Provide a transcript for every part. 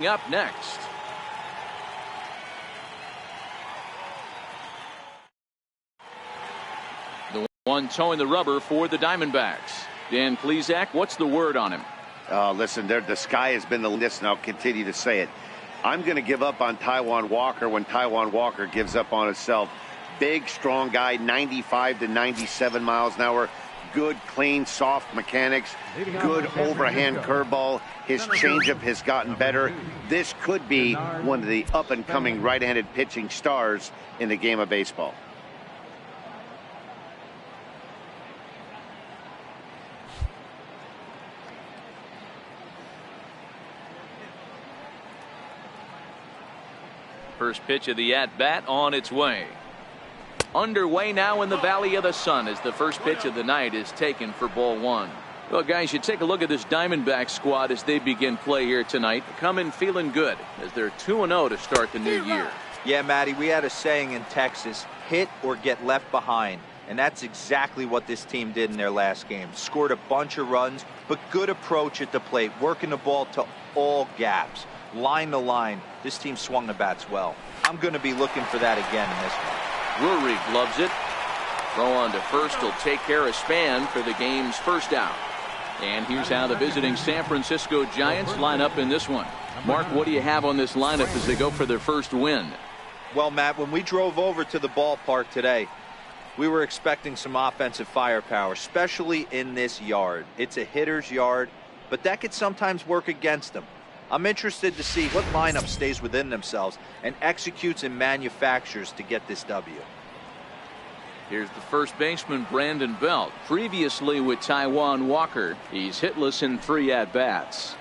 Up next. The one towing the rubber for the Diamondbacks. Dan Plesac, what's the word on him? Listen, the sky has been the limit, and I'll continue to say it. I'm going to give up on Taijuan Walker when Taijuan Walker gives up on himself. Big, strong guy, 95 to 97 miles an hour. Good, clean, soft mechanics. Good overhand curveball. His changeup has gotten better. This could be one of the up-and-coming right-handed pitching stars in the game of baseball. First pitch of the at-bat on its way. Underway now in the Valley of the Sun as the first pitch of the night is taken for ball one. Well, guys, you take a look at this Diamondback squad as they begin play here tonight. Come in feeling good as they're 2-0 to start the new year. Yeah, Matty, we had a saying in Texas, hit or get left behind. And that's exactly what this team did in their last game. Scored a bunch of runs, but good approach at the plate, working the ball to all gaps. Line to line, this team swung the bats well. I'm going to be looking for that again in this one. Drury gloves it. Throw on to first will take care of Span for the game's first out. And here's how the visiting San Francisco Giants line up in this one. Mark, what do you have on this lineup as they go for their first win? Well, Matt, when we drove over to the ballpark today, we were expecting some offensive firepower, especially in this yard. It's a hitter's yard, but that could sometimes work against them. I'm interested to see what lineup stays within themselves and executes and manufactures to get this W. Here's the first baseman, Brandon Belt. Previously with Taijuan Walker, he's hitless in 3 at-bats.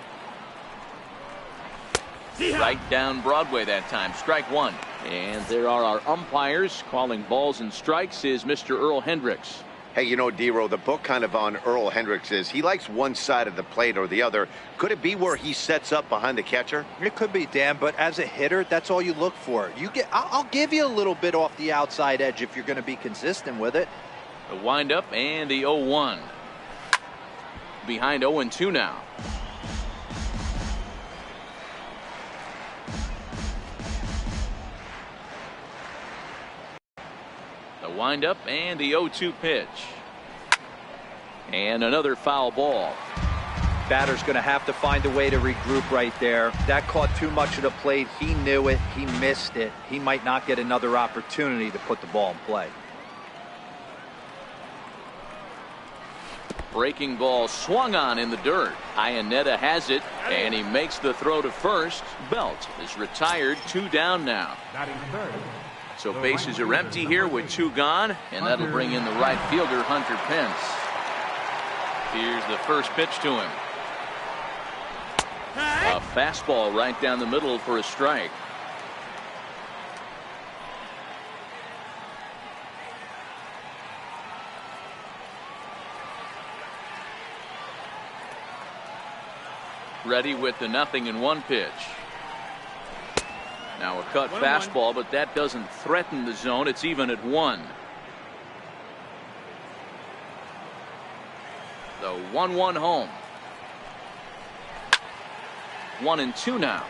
Right down Broadway that time, strike one. And there are our umpires calling balls and strikes is Mr. Earl Hendricks. Hey, you know, D-Row, the book kind of on Earl Hendricks is he likes one side of the plate or the other. Could it be where he sets up behind the catcher? It could be, Dan, but as a hitter, that's all you look for. I'll give you a little bit off the outside edge if you're going to be consistent with it. The windup and the 0-1. Behind 0-2 now. Windup and the 0-2 pitch. And another foul ball. Batter's going to have to find a way to regroup right there. That caught too much of the plate. He knew it. He missed it. He might not get another opportunity to put the ball in play. Breaking ball swung on in the dirt. Iannetta has it, and he makes the throw to first. Belt is retired, 2 down now. So bases are empty here with 2 gone, and that'll bring in the right fielder, Hunter Pence. Here's the first pitch to him. A fastball right down the middle for a strike. Ready with the 0-1 pitch. Now a cut fastball, but that doesn't threaten the zone. It's even at 1. The 1-1 home. 1-2 now.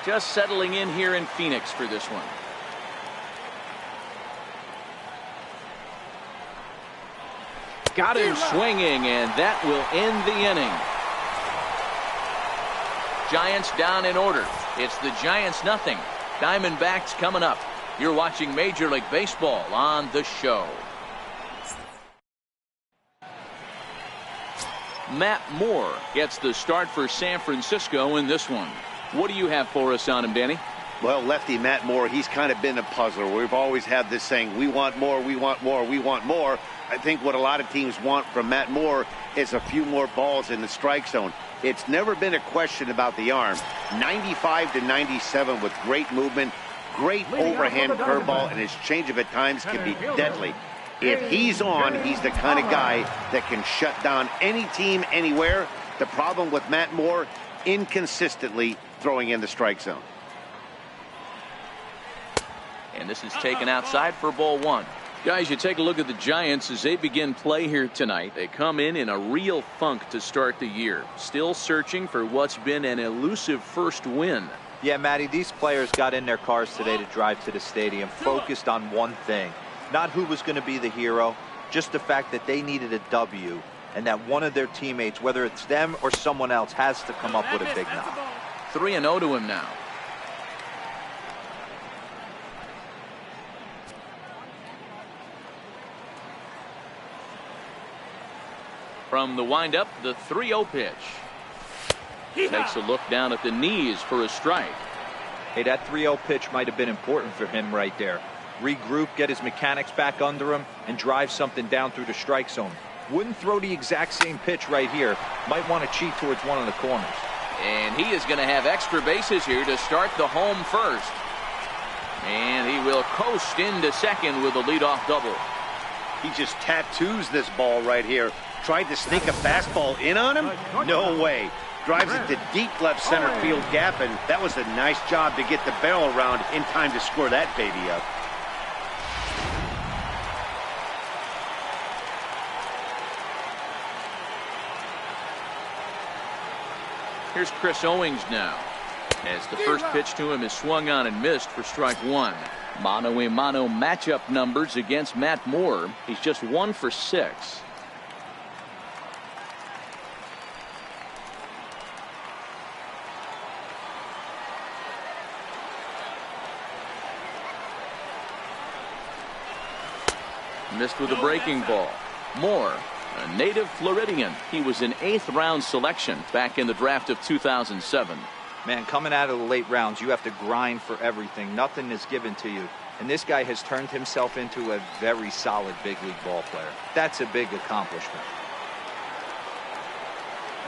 Just settling in here in Phoenix for this one. Got him swinging, and that will end the inning. Giants down in order. It's the Giants 0. Diamondbacks coming up. You're watching Major League Baseball on The Show. Matt Moore gets the start for San Francisco in this one. What do you have for us on him, Danny? Well, lefty Matt Moore, he's kind of been a puzzler. We've always had this saying, we want more, we want more, we want more. I think what a lot of teams want from Matt Moore is a few more balls in the strike zone. It's never been a question about the arm. 95 to 97 with great movement, great overhand curveball, and his changeup at times can be deadly. If he's on, he's the kind of guy that can shut down any team anywhere. The problem with Matt Moore, inconsistently throwing in the strike zone. And this is taken outside for ball 1. Guys, you take a look at the Giants as they begin play here tonight. They come in a real funk to start the year. Still searching for what's been an elusive first win. Yeah, Matty, these players got in their cars today to drive to the stadium, focused on one thing. Not who was going to be the hero, just the fact that they needed a W, and that one of their teammates, whether it's them or someone else, has to come up with a big knock. 3-0 to him now. From the windup, the 3-0 pitch. Takes a look down at the knees for a strike. Hey, that 3-0 pitch might have been important for him right there. Regroup, get his mechanics back under him, and drive something down through the strike zone. Wouldn't throw the exact same pitch right here. Might want to cheat towards one of the corners. And he is going to have extra bases here to start the home first. And he will coast into second with a leadoff double. He just tattoos this ball right here. Tried to sneak a fastball in on him? No way. Drives it to deep left center field gap, and that was a nice job to get the barrel around in time to score that baby up. Here's Chris Owings now, as the first pitch to him is swung on and missed for strike one. Mano-a-mano matchup numbers against Matt Moore. He's just 1 for 6. Missed with a breaking ball. Moore, a native Floridian. He was an 8th round selection back in the draft of 2007. Man, coming out of the late rounds, you have to grind for everything. Nothing is given to you. And this guy has turned himself into a very solid big league ball player. That's a big accomplishment.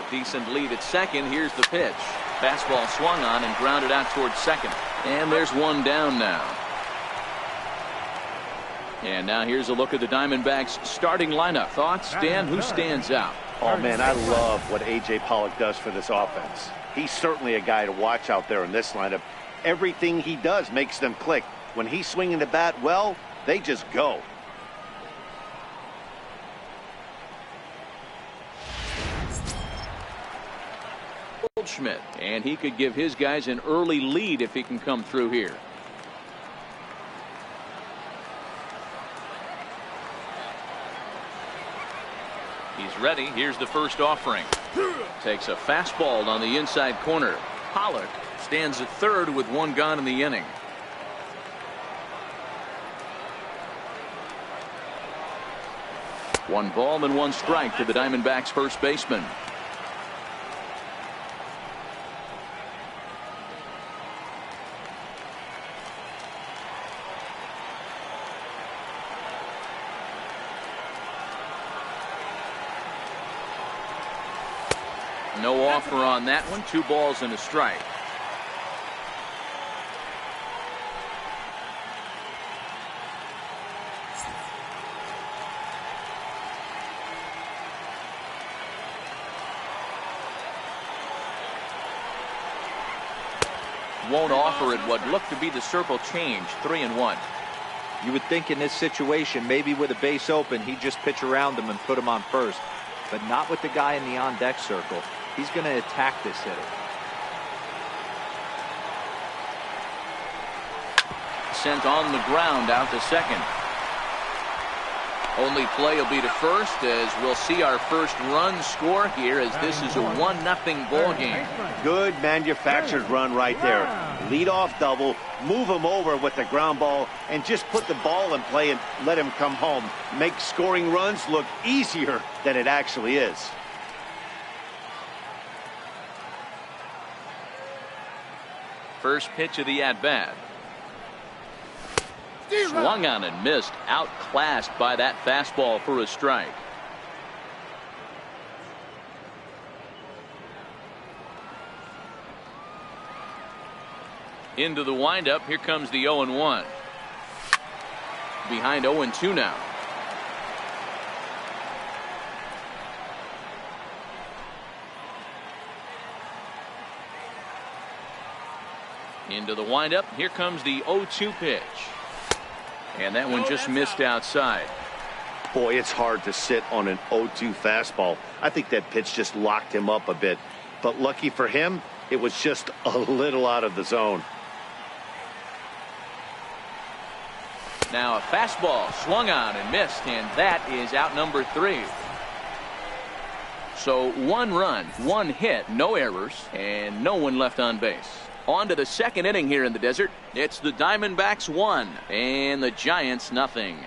A decent lead at second. Here's the pitch. Fastball swung on and grounded out towards second. And there's one down now. And now here's a look at the Diamondbacks starting lineup. Thoughts, Dan? Who stands out? Oh, man, I love what A.J. Pollock does for this offense. He's certainly a guy to watch out there in this lineup. Everything he does makes them click. When he's swinging the bat, well, they just go. Goldschmidt, and he could give his guys an early lead if he can come through here. He's ready. Here's the first offering. Takes a fastball on the inside corner. Pollock stands at third with 1 gone in the inning. One ball and 1 strike to the Diamondbacks first baseman. No offer on that one. 2 balls and a strike. Won't offer it what looked to be the circle change. 3-1. You would think in this situation, maybe with a base open, he'd just pitch around him and put him on first. But not with the guy in the on-deck circle. He's going to attack this hitter. Sent on the ground out to second. Only play will be to first, as we'll see our first run score here, as this is a 1-0 ball game. Good manufactured run right there. Lead off double, move him over with the ground ball, and just put the ball in play and let him come home. Make scoring runs look easier than it actually is. First pitch of the at-bat. Swung on and missed. Outclassed by that fastball for a strike. Into the windup. Here comes the 0-1. Behind 0-2 now. Into the windup. Here comes the 0-2 pitch. And that one just missed outside. Boy, it's hard to sit on an 0-2 fastball. I think that pitch just locked him up a bit. But lucky for him, it was just a little out of the zone. Now a fastball swung on and missed, and that is out number 3. So 1 run, 1 hit, no errors, and no one left on base. On to the second inning here in the desert. It's the Diamondbacks 1 and the Giants nothing.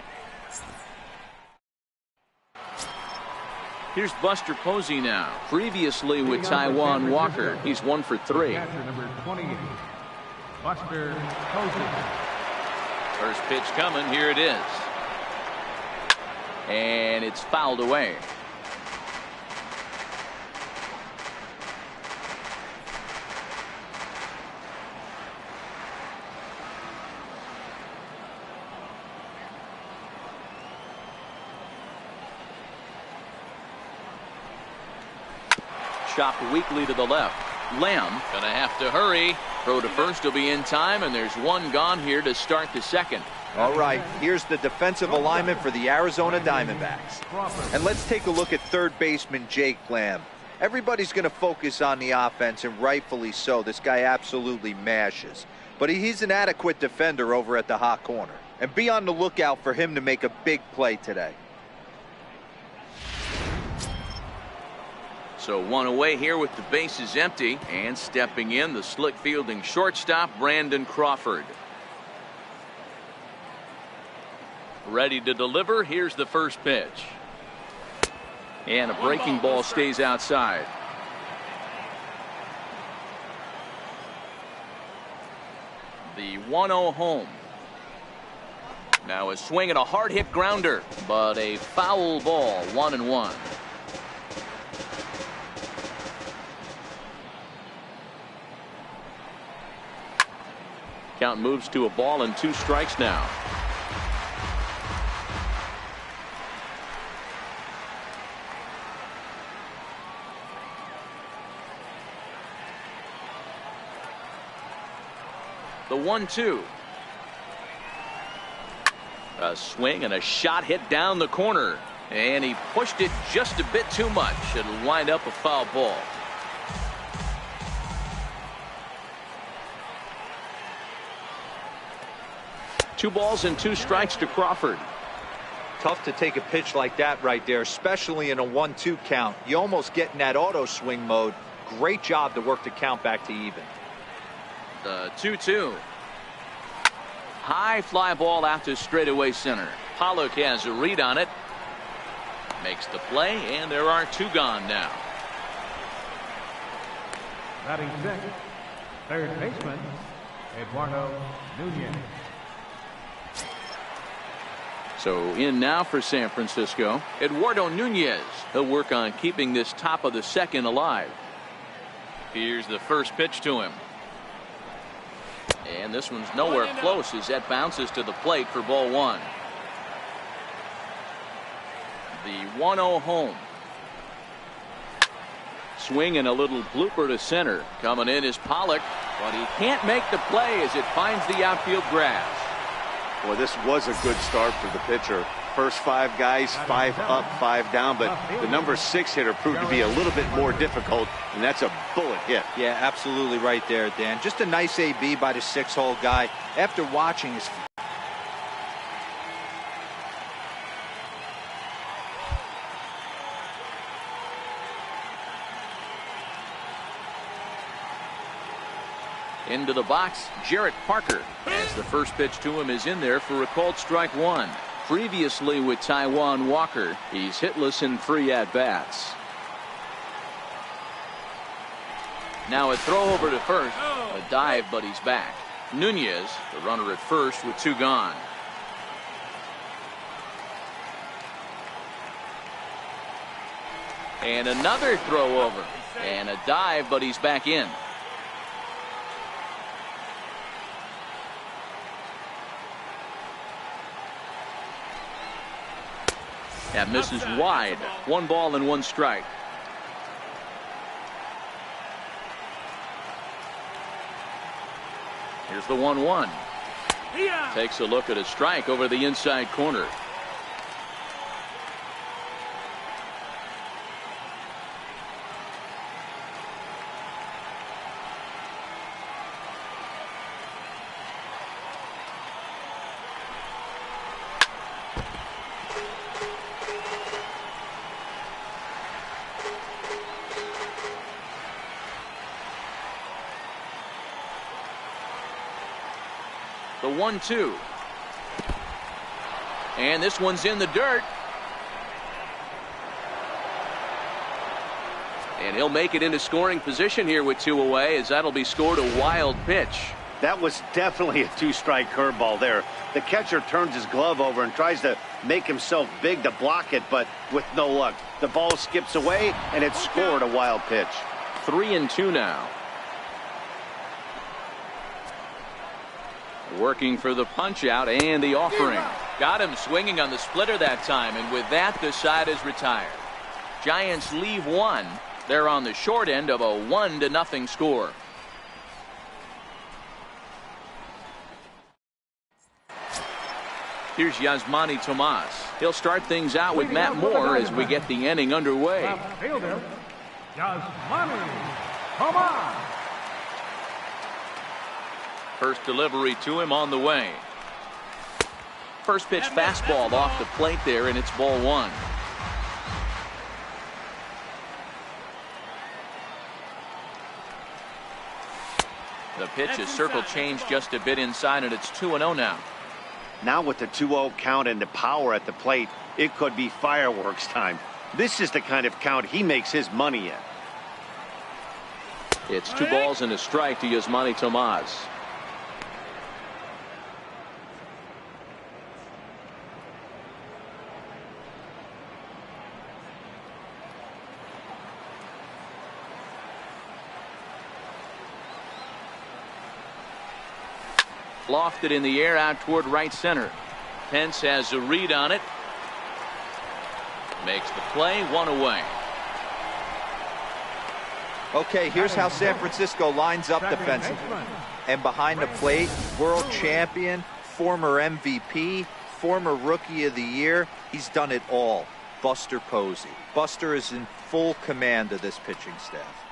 Here's Buster Posey now. Previously with Taijuan Walker, he's 1 for 3. Number 28, Buster Posey. First pitch coming. Here it is. And it's fouled away. Chopped weakly to the left. Lamb gonna have to hurry. Throw to first will be in time, and there's 1 gone here to start the second. All right, here's the defensive alignment for the Arizona Diamondbacks. And let's take a look at third baseman Jake Lamb. Everybody's going to focus on the offense, and rightfully so. This guy absolutely mashes. But he's an adequate defender over at the hot corner. And be on the lookout for him to make a big play today. So 1 away here with the bases empty, and stepping in the slick fielding shortstop Brandon Crawford. Ready to deliver. Here's the first pitch. And a breaking ball stays outside. The 1-0 home. Now a swing and a hard hit grounder, but a foul ball. 1-1. Count moves to a ball and 2 strikes now. The 1-2. A swing and a shot hit down the corner, and he pushed it just a bit too much. It'll wind up a foul ball. Two balls and 2 strikes to Crawford. Tough to take a pitch like that right there, especially in a 1-2 count. You almost get in that auto swing mode. Great job to work the count back to even. The 2-2. High fly ball out to straightaway center. Pollock has a read on it. Makes the play, and there are 2 gone now. Batting second, third baseman, Eduardo Nunez. So in now for San Francisco, Eduardo Nunez. He'll work on keeping this top of the second alive. Here's the first pitch to him. And this one's nowhere close as that bounces to the plate for ball 1. The 1-0 home. Swing and a little blooper to center. Coming in is Pollock, but he can't make the play as it finds the outfield grass. Well, this was a good start for the pitcher. First 5 guys, 5 up, 5 down, but the number 6 hitter proved to be a little bit more difficult, and that's a bullet hit. Yeah, absolutely right there, Dan. Just a nice AB by the 6-hole guy. After watching his into the box, Jarrett Parker, as the first pitch to him is in there for a called strike 1. Previously with Taijuan Walker, he's hitless in 3 at-bats. Now a throw over to first, a dive, but he's back. Nunez, the runner at first with 2 gone. And another throw over, and a dive, but he's back in. That misses wide. 1 ball and 1 strike. Here's the 1-1. Takes a look at a strike over the inside corner. The 1-2. And this one's in the dirt. And he'll make it into scoring position here with 2 away, as that'll be scored a wild pitch. That was definitely a 2-strike curveball there. The catcher turns his glove over and tries to make himself big to block it, but with no luck. The ball skips away, and it's scored a wild pitch. 3-2 now. Working for the punch out and the offering. Got him swinging on the splitter that time, and with that the side is retired. Giants leave 1. They're on the short end of a 1-0 score. Here's Yasmani Tomas. He'll start things out with Matt Moore as we get the inning underway. Fielder, Yasmani Tomas. First delivery to him on the way. First pitch fastball off the plate there, and it's ball 1. The pitch is circle changed just a bit inside, and it's 2-0 now. Now with the 2-0 count and the power at the plate, it could be fireworks time. This is the kind of count he makes his money in. It's 2 balls and a strike to Yasmani Tomas. Lofted in the air out toward right center. Pence has a read on it. Makes the play, 1 away. Okay, here's how San Francisco lines up defensively. And behind the plate, world champion, former MVP, former Rookie of the Year. He's done it all. Buster Posey. Buster is in full command of this pitching staff.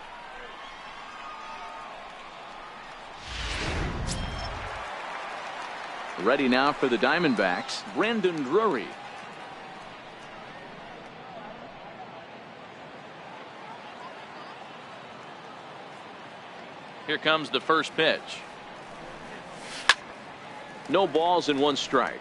Ready now for the Diamondbacks, Brandon Drury. Here comes the first pitch. No balls and 1 strike.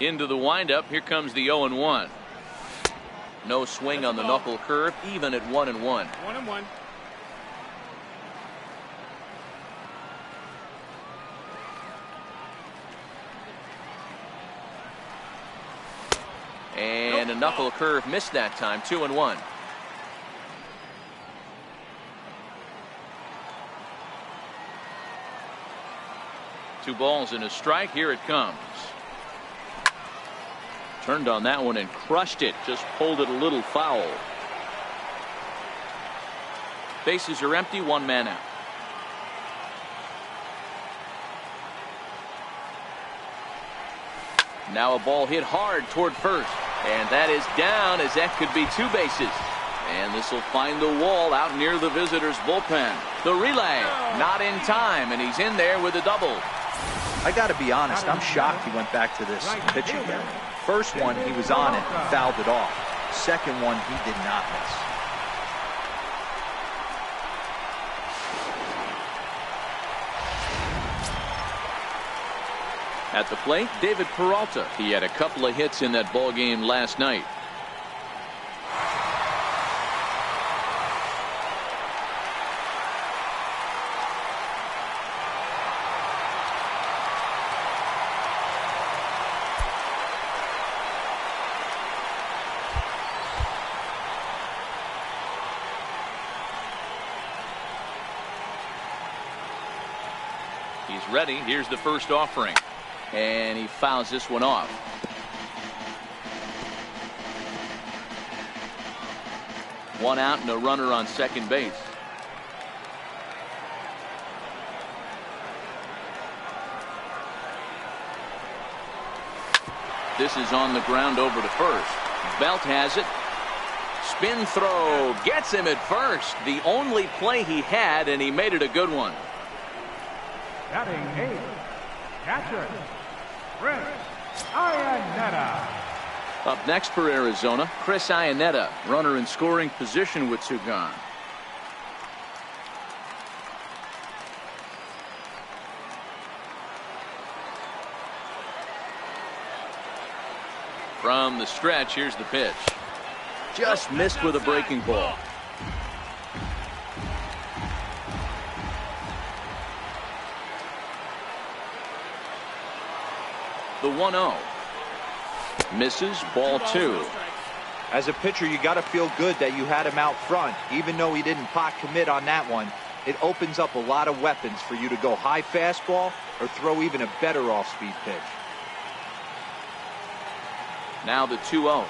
Into the windup. Here comes the 0-1. No swing on the knuckle curve, even at 1-1. 1-1. And a knuckle curve missed that time. 2-1. Two balls and a strike. Here it comes. Turned on that one and crushed it. Just pulled it a little foul. Bases are empty. 1 man out. Now a ball hit hard toward first. And that is down, as that could be 2 bases. And this will find the wall out near the visitors' bullpen. The relay not in time, and he's in there with a double. I got to be honest, I'm shocked he went back to this pitch again. First one, he was on it and fouled it off. Second one, he did not miss. At the plate, David Peralta. He had a couple of hits in that ball game last night. He's ready. Here's the first offering. And he fouls this one off. One out and a runner on second base. This is on the ground over to first. Belt has it. Spin throw gets him at first. The only play he had, and he made it a good one. Batting 8th, catcher, Chris Iannetta. Up next for Arizona, Chris Iannetta, runner in scoring position with two gone. From the stretch, here's the pitch. Just missed with a breaking ball. The 1-0. Misses, ball 2. As a pitcher, you got to feel good that you had him out front. Even though he didn't pot commit on that one, it opens up a lot of weapons for you to go high fastball or throw even a better off-speed pitch. Now the 2-0.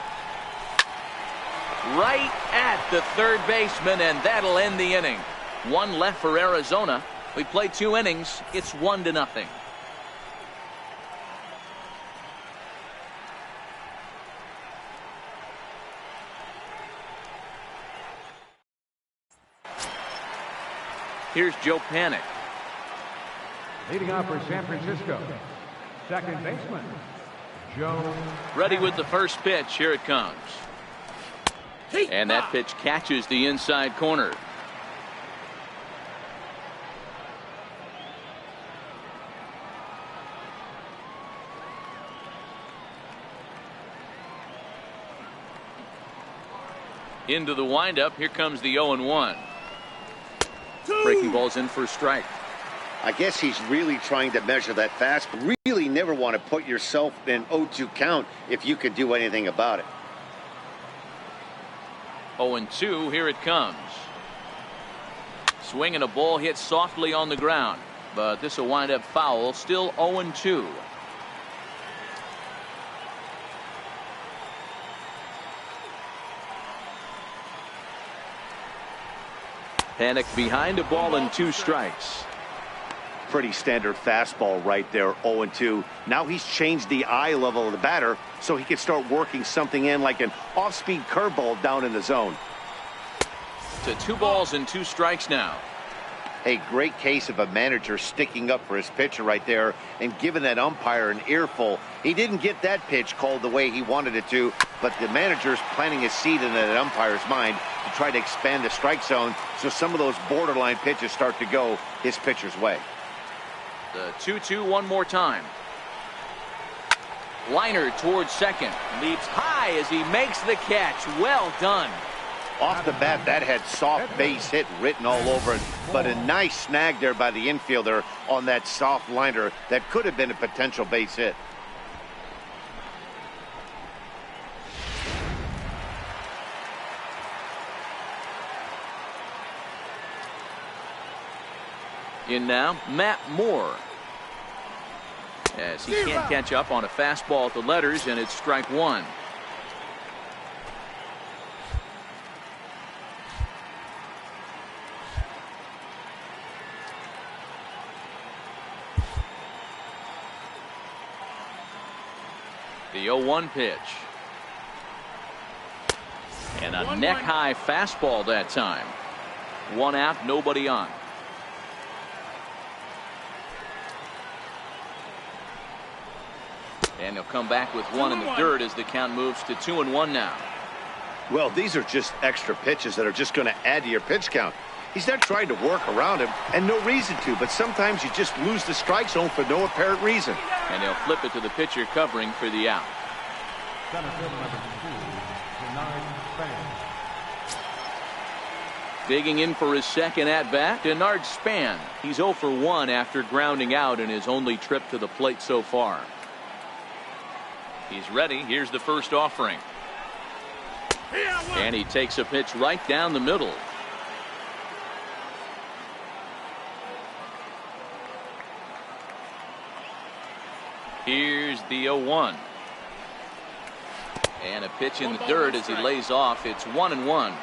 Right at the third baseman, and that'll end the inning. One left for Arizona. We played 2 innings. It's 1-0. Here's Joe Panik. Leading off for San Francisco, second baseman, Joe. Ready with the first pitch. Here it comes. And that pitch catches the inside corner. Into the windup. Here comes the 0-1. Breaking ball's in for a strike. I guess he's really trying to measure that fastball. Really never want to put yourself in 0-2 count if you could do anything about it. 0-2. Here it comes. Swinging a ball hit softly on the ground, but this will wind up foul. Still 0-2. Panik behind a ball and 2 strikes. Pretty standard fastball right there, 0-2. Now he's changed the eye level of the batter so he can start working something in like an off-speed curveball down in the zone. To 2 balls and 2 strikes now. A great case of a manager sticking up for his pitcher right there and giving that umpire an earful. He didn't get that pitch called the way he wanted it to, but the manager's planting a seed in that umpire's mind to try to expand the strike zone so some of those borderline pitches start to go his pitcher's way. The 2-2 one more time. Liner towards second. Leaps high as he makes the catch. Well done. Off the bat, that had soft base hit written all over it, but a nice snag there by the infielder on that soft liner that could have been a potential base hit. In now, Matt Moore. As he can't catch up on a fastball at the letters, and it's strike 1. The 0-1 pitch. And a neck-high fastball that time. 1 out, nobody on. And he'll come back with 1 in the dirt as the count moves to 2-1 now. Well, these are just extra pitches that are just going to add to your pitch count. He's not trying to work around him, and no reason to, but sometimes you just lose the strike zone for no apparent reason. And he'll flip it to the pitcher covering for the out. Center field number 2, Denard Span. Digging in for his second at-bat, Denard Span. He's 0 for 1 after grounding out in his only trip to the plate so far. He's ready. Here's the first offering. And he takes a pitch right down the middle. Here's the 0-1. And a pitch in the dirt as he lays off. It's 1-1.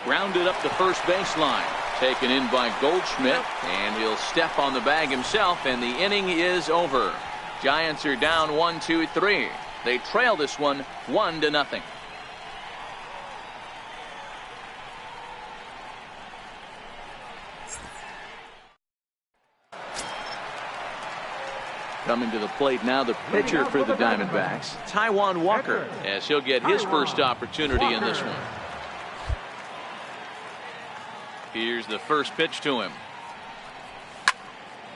Grounded up the first baseline. Taken in by Goldschmidt, and he'll step on the bag himself, and the inning is over. Giants are down 1-2-3. They trail this one 1-0. Coming to the plate now, the pitcher for the Diamondbacks, Taijuan Walker, as he'll get his first opportunity in this one. Here's the first pitch to him.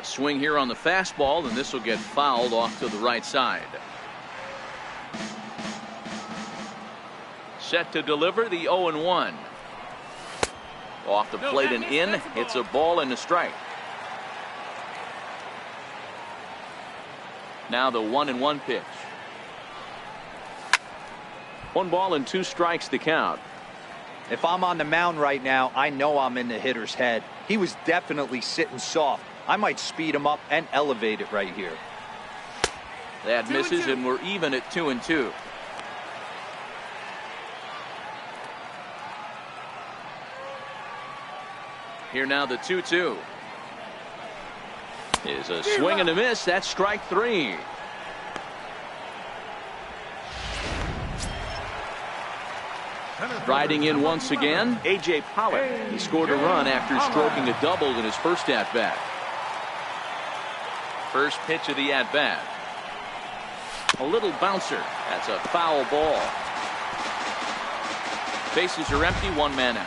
A swing here on the fastball, and this will get fouled off to the right side. Set to deliver the 0-1. Off the plate and in. It's a ball and a strike. Now the 1-1 pitch. 1 ball and 2 strikes to count. If I'm on the mound right now, I know I'm in the hitter's head. He was definitely sitting soft. I might speed him up and elevate it right here. That misses, and we're even at 2-2. Here now the 2-2. Is a swing and a miss. That's strike 3. Riding in once again, A.J. Pollock. He scored a run after stroking a double in his first at-bat. First pitch of the at-bat. A little bouncer. That's a foul ball. Bases are empty, 1 man out.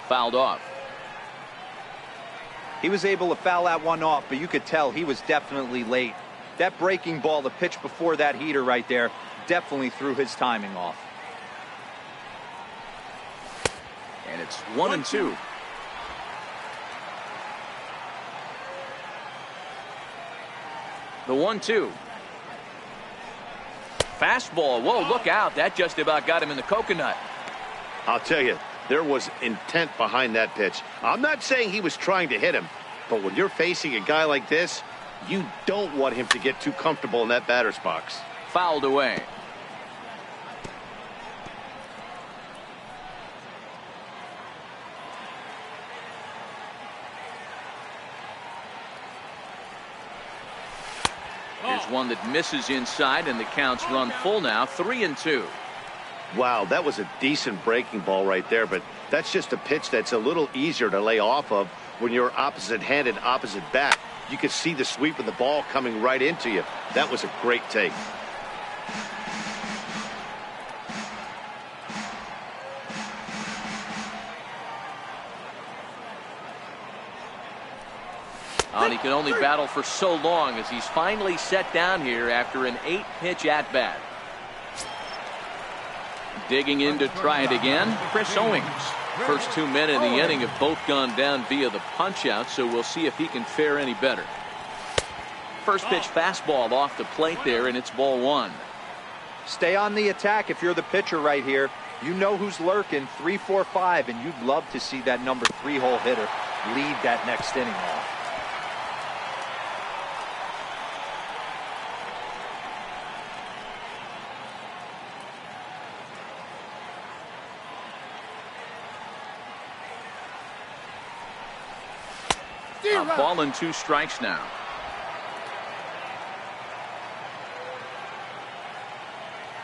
Fouled off. He was able to foul that one off, but you could tell he was definitely late. That breaking ball, the pitch before that heater right there, definitely threw his timing off. And it's 1-2. The 1-2. Fastball. Whoa, look out. That just about got him in the coconut. I'll tell you, there was intent behind that pitch. I'm not saying he was trying to hit him, but when you're facing a guy like this, you don't want him to get too comfortable in that batter's box. Fouled away. Here's one that misses inside, and the count's run full now, 3-2. Wow, that was a decent breaking ball right there, but that's just a pitch that's a little easier to lay off of when you're opposite-handed, opposite bat. You could see the sweep of the ball coming right into you. That was a great take. And he can only battle for so long as he's finally set down here after an 8-pitch at-bat. Digging in to try it again, Chris Owings. First 2 men in the inning have both gone down via the punch-out, so we'll see if he can fare any better. First pitch fastball off the plate there, and it's ball 1. Stay on the attack if you're the pitcher right here. You know who's lurking, 3, 4, 5, and you'd love to see that number 3-hole hitter lead that next inning off. A ball and 2 strikes now.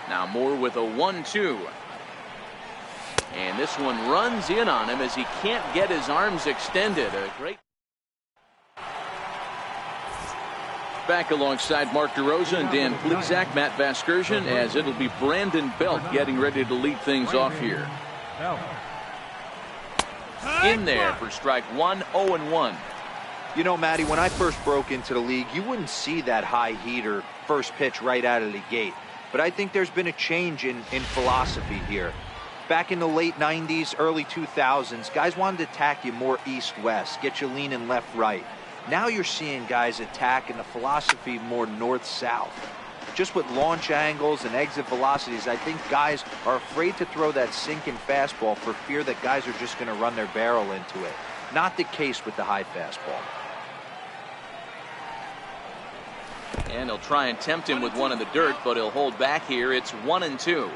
Now Moore with a 1-2. And this one runs in on him as he can't get his arms extended. A great. Back alongside Mark DeRosa and Dan Plesac, Matt Vasgersian, as it'll be Brandon Belt getting ready to lead things off here. In there for strike 1, 0-1. You know, Matty, when I first broke into the league, you wouldn't see that high heater first pitch right out of the gate. But I think there's been a change in philosophy here. Back in the late 90s, early 2000s, guys wanted to attack you more east-west, get you leaning left-right. Now you're seeing guys attack in the philosophy more north-south. Just with launch angles and exit velocities, I think guys are afraid to throw that sinking fastball for fear that guys are just going to run their barrel into it. Not the case with the high fastball. And he'll try and tempt him with one in the dirt, but he'll hold back here. It's 1-2.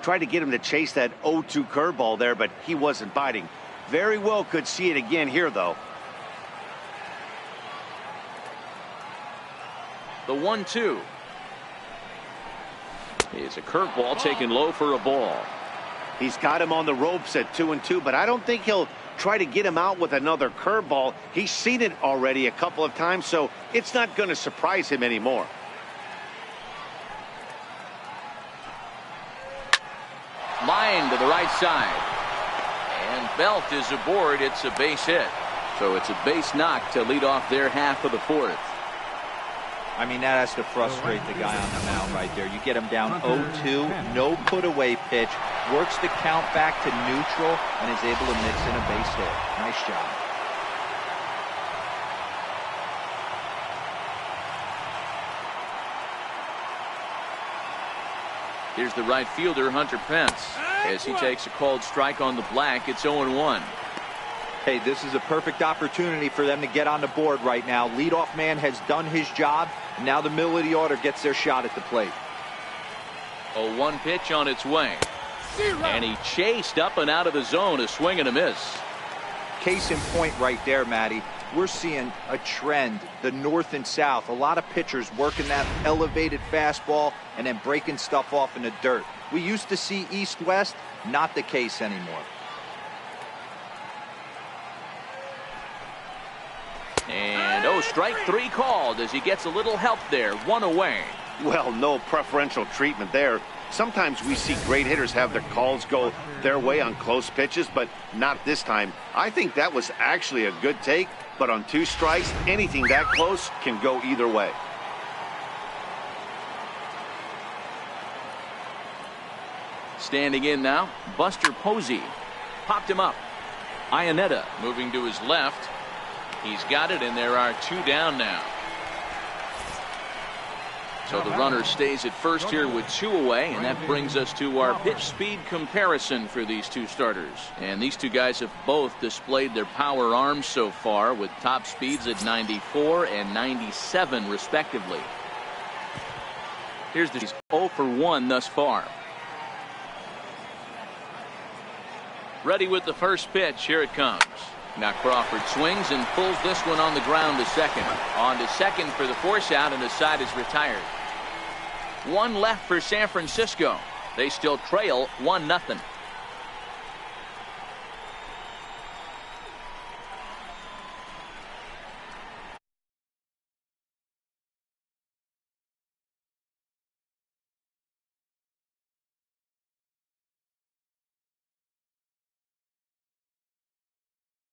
Tried to get him to chase that 0-2 curveball there, but he wasn't biting. Very well could see it again here, though. The 1-2. It's a curveball taken low for a ball. He's got him on the ropes at 2-2, but I don't think he'll try to get him out with another curveball. He's seen it already a couple of times, so it's not going to surprise him anymore. Line to the right side. And Belt is aboard. It's a base hit. So it's a base knock to lead off their half of the fourth. I mean, that has to frustrate the guy on the mound right there. You get him down 0-2, no put away pitch, works the count back to neutral, and is able to mix in a base hit. Nice job. Here's the right fielder, Hunter Pence. As he takes a called strike on the black, it's 0-1. Hey, this is a perfect opportunity for them to get on the board right now. Leadoff man has done his job, and now the middle of the order gets their shot at the plate. 0-1 pitch on its way. And he chased up and out of the zone, a swing and a miss. Case in point right there, Matty. We're seeing a trend, the north and south. A lot of pitchers working that elevated fastball and then breaking stuff off in the dirt. We used to see east-west, not the case anymore. And strike three called as he gets a little help there. One away. Well, no preferential treatment there. Sometimes we see great hitters have their calls go their way on close pitches, but not this time. I think that was actually a good take, but on 2 strikes, anything that close can go either way. Standing in now, Buster Posey. Popped him up. Iannetta moving to his left. He's got it, and there are 2 down now. So the runner stays at first here with 2 away, and that brings us to our pitch speed comparison for these 2 starters. And these 2 guys have both displayed their power arms so far, with top speeds at 94 and 97 respectively. Here's the 0 for 1 thus far. Ready with the first pitch. Here it comes. Now Crawford swings and pulls this one on the ground to second. On to second for the force out, and the side is retired. 1 left for San Francisco. They still trail 1-0.